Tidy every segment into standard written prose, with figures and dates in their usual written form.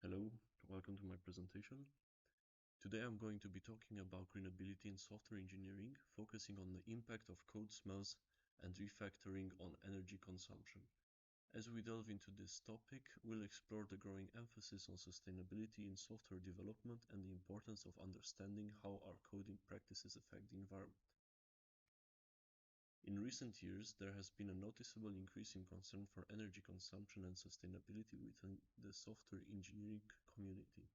Hello, welcome to my presentation. Today I'm going to be talking about greenability in software engineering, focusing on the impact of code smells and refactoring on energy consumption. As we delve into this topic, we'll explore the growing emphasis on sustainability in software development and the importance of understanding how our coding practices affect the environment. In recent years, there has been a noticeable increase in concern for energy consumption and sustainability within the software engineering community.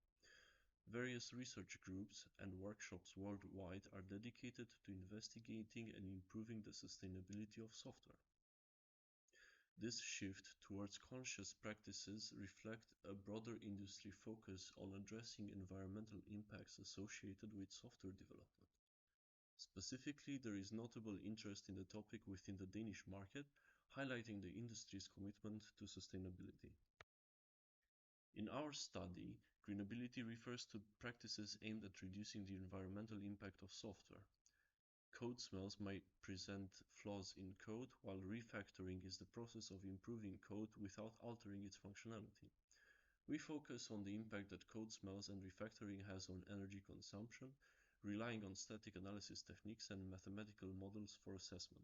Various research groups and workshops worldwide are dedicated to investigating and improving the sustainability of software. This shift towards conscious practices reflects a broader industry focus on addressing environmental impacts associated with software development. Specifically, there is notable interest in the topic within the Danish market, highlighting the industry's commitment to sustainability. In our study, greenability refers to practices aimed at reducing the environmental impact of software. Code smells might present flaws in code, while refactoring is the process of improving code without altering its functionality. We focus on the impact that code smells and refactoring has on energy consumption, relying on static analysis techniques and mathematical models for assessment.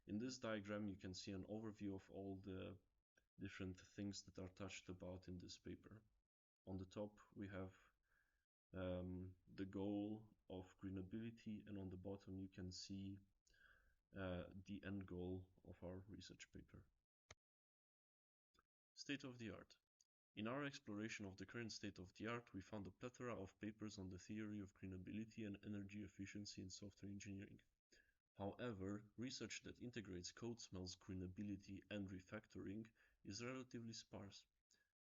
In this diagram, you can see an overview of all the different things that are touched about in this paper. On the top, we have the goal of greenability, and on the bottom you can see the end goal of our research paper. State of the art. In our exploration of the current state of the art, we found a plethora of papers on the theory of greenability and energy efficiency in software engineering. However, research that integrates code smells, greenability, and refactoring is relatively sparse.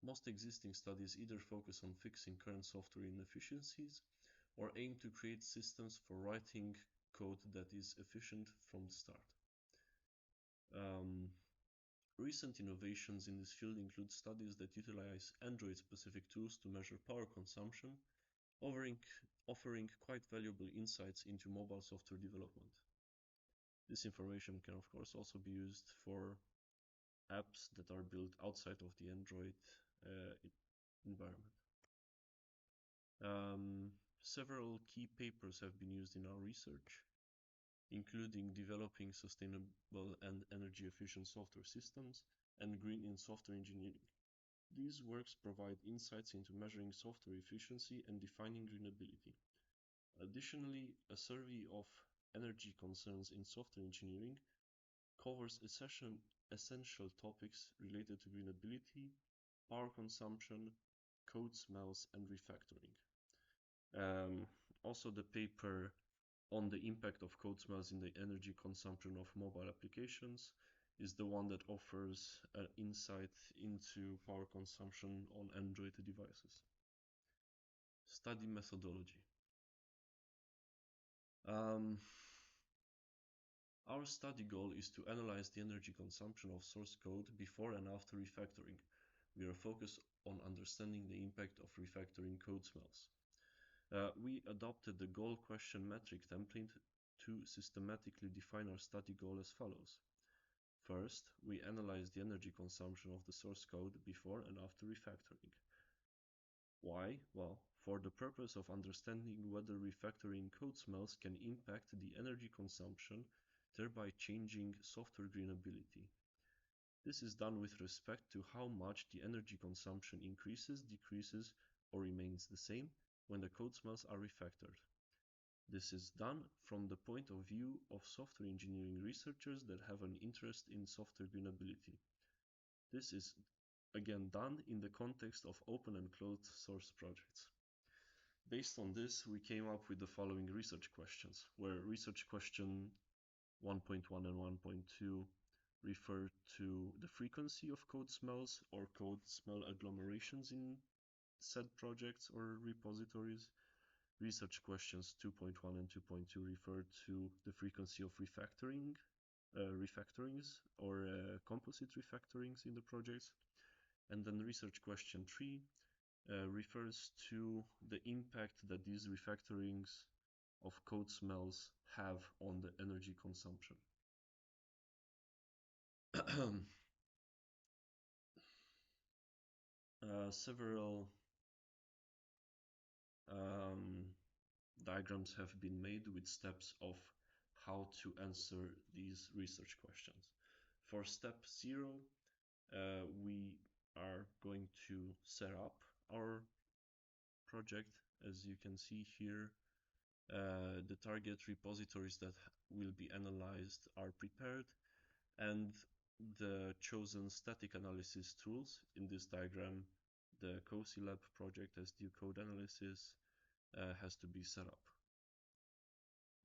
Most existing studies either focus on fixing current software inefficiencies or aim to create systems for writing code that is efficient from the start. Recent innovations in this field include studies that utilize Android-specific tools to measure power consumption, offering quite valuable insights into mobile software development. This information can of course also be used for apps that are built outside of the Android environment. Several key papers have been used in our research, including developing sustainable and energy efficient software systems and green in software engineering. These works provide insights into measuring software efficiency and defining greenability. Additionally, a survey of energy concerns in software engineering covers essential topics related to greenability, power consumption, code smells, and refactoring. Also, the paper on the impact of code smells in the energy consumption of mobile applications is the one that offers an insight into power consumption on Android devices. Study methodology. Our study goal is to analyze the energy consumption of source code before and after refactoring. We are focused on understanding the impact of refactoring code smells. We adopted the goal question metric template to systematically define our study goal as follows. First, we analyze the energy consumption of the source code before and after refactoring. Why? Well, for the purpose of understanding whether refactoring code smells can impact the energy consumption, thereby changing software greenability. This is done with respect to how much the energy consumption increases, decreases, or remains the same when the code smells are refactored. This is done from the point of view of software engineering researchers that have an interest in software greenability. This is again done in the context of open and closed source projects. Based on this, we came up with the following research questions, where research question 1.1 and 1.2 refer to the frequency of code smells or code smell agglomerations in said projects or repositories. Research questions 2.1 and 2.2 refer to the frequency of refactorings or composite refactorings in the projects. And then research question 3 refers to the impact that these refactorings of code smells have on the energy consumption. Several um, diagrams have been made with steps of how to answer these research questions. For step 0, we are going to set up our project. As you can see here, the target repositories that will be analyzed are prepared, and the chosen static analysis tools in this diagram, the COSI-Lab project SDU code analysis, has to be set up.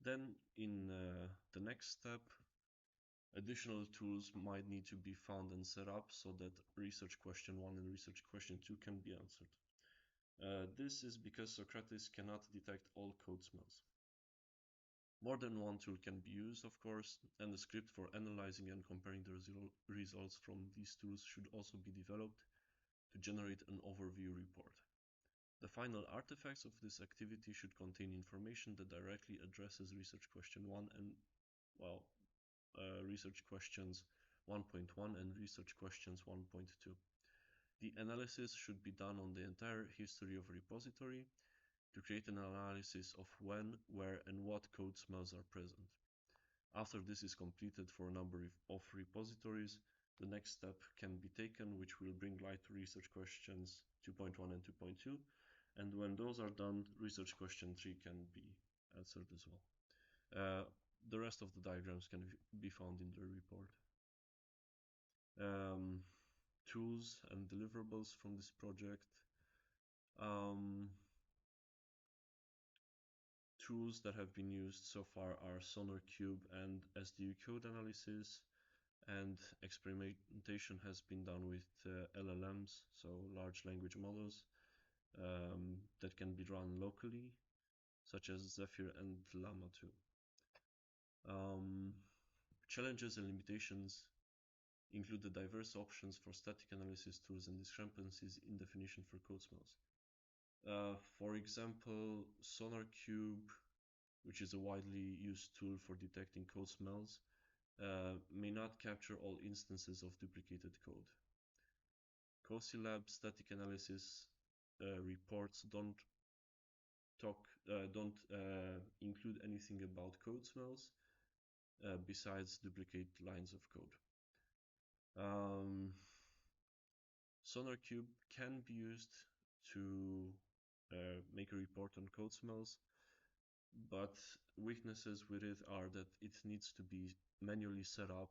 Then in the next step, additional tools might need to be found and set up so that research question 1 and research question 2 can be answered. This is because Socrates cannot detect all code smells. More than one tool can be used, of course, and a script for analyzing and comparing the results from these tools should also be developed to generate an overview report. The final artifacts of this activity should contain information that directly addresses research question 1 and, well, research questions 1.1 and research questions 1.2. The analysis should be done on the entire history of a repository to create an analysis of when, where, and what code smells are present. After this is completed for a number of repositories, the next step can be taken, which will bring light to research questions 2.1 and 2.2. And when those are done, research question 3 can be answered as well. The rest of the diagrams can be found in the report. Tools and deliverables from this project. Tools that have been used so far are SonarQube and SDU code analysis, and experimentation has been done with LLMs, so large language models, that can be run locally, such as Zephyr and Llama 2. Challenges and limitations include the diverse options for static analysis tools and discrepancies in definition for code smells. For example, SonarQube, which is a widely used tool for detecting code smells, may not capture all instances of duplicated code. COSI-Lab static analysis reports don't include anything about code smells besides duplicate lines of code. SonarQube can be used to make a report on code smells, but weaknesses with it are that it needs to be manually set up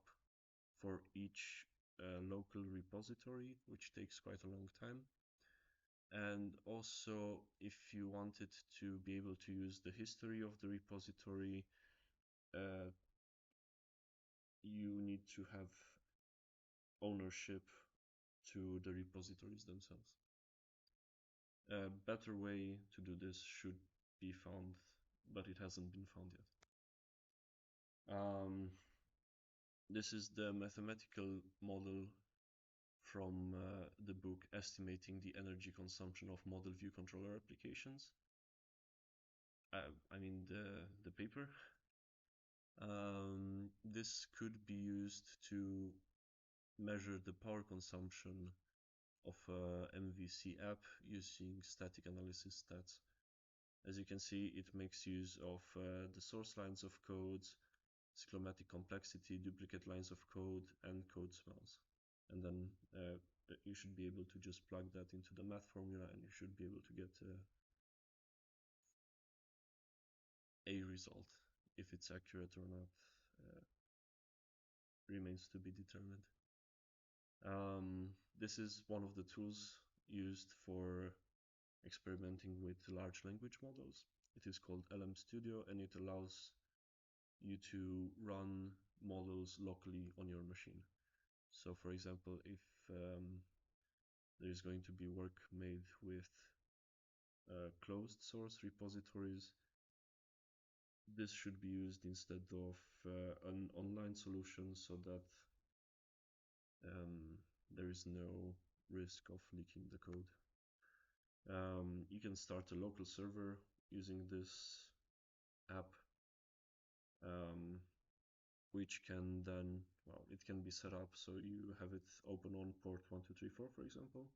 for each local repository, which takes quite a long time. And also, if you wanted to be able to use the history of the repository, you need to have ownership to the repositories themselves. A better way to do this should be found, but it hasn't been found yet. This is the mathematical model from the book Estimating the Energy Consumption of Model View Controller Applications. I mean the paper. This could be used to measure the power consumption of a MVC app using static analysis stats. As you can see, it makes use of the source lines of codes, cyclomatic complexity, duplicate lines of code, and code smells. And then you should be able to just plug that into the math formula and you should be able to get a result. If it's accurate or not remains to be determined. This is one of the tools used for experimenting with large language models. It is called LM Studio, and it allows you to run models locally on your machine. So for example, if there is going to be work made with closed source repositories, this should be used instead of an online solution, so that there is no risk of leaking the code. You can start a local server using this app, which can then, well, it can be set up so you have it open on port 1234, for example,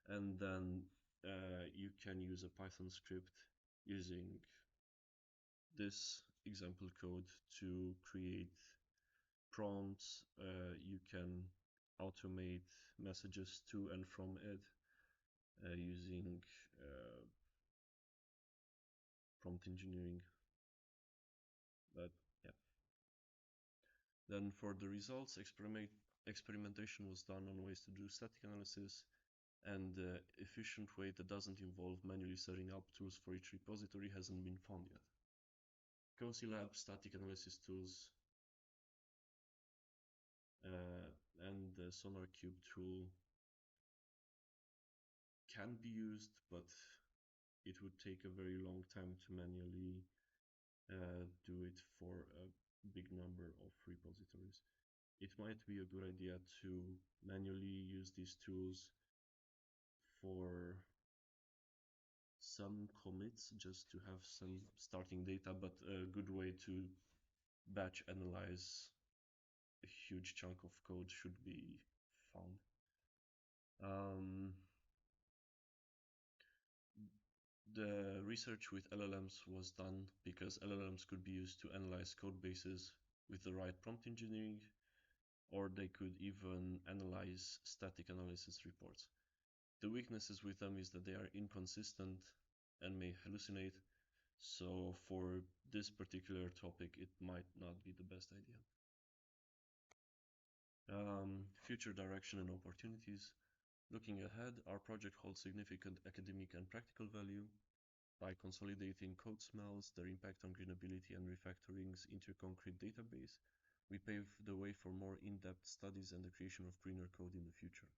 and then you can use a Python script using this example code to create prompts. You can automate messages to and from it using prompt engineering. But yeah. Then for the results, experimentation was done on ways to do static analysis, and the efficient way that doesn't involve manually setting up tools for each repository hasn't been found yet. Cozy Lab static analysis tools and the SonarQube tool can be used, but it would take a very long time to manually do it for a big number of repositories. It might be a good idea to manually use these tools for some commits just to have some starting data, but a good way to batch analyze a huge chunk of code should be found. The research with LLMs was done because LLMs could be used to analyze code bases with the right prompt engineering, or they could even analyze static analysis reports. The weaknesses with them is that they are inconsistent and may hallucinate, so for this particular topic it might not be the best idea. Future direction and opportunities. Looking ahead, our project holds significant academic and practical value. By consolidating code smells, their impact on greenability and refactorings into a concrete database, we pave the way for more in-depth studies and the creation of greener code in the future.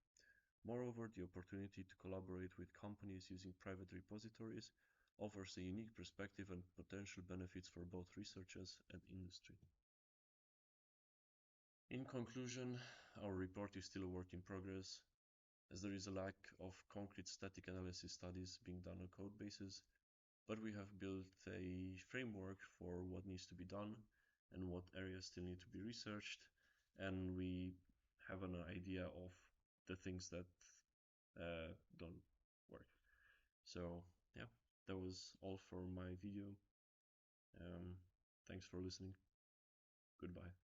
Moreover, the opportunity to collaborate with companies using private repositories offers a unique perspective and potential benefits for both researchers and industry. In conclusion, our report is still a work in progress, as there is a lack of concrete static analysis studies being done on code bases, but we have built a framework for what needs to be done and what areas still need to be researched, and we have an idea of the things that don't work. So yeah, that was all for my video. Thanks for listening. Goodbye.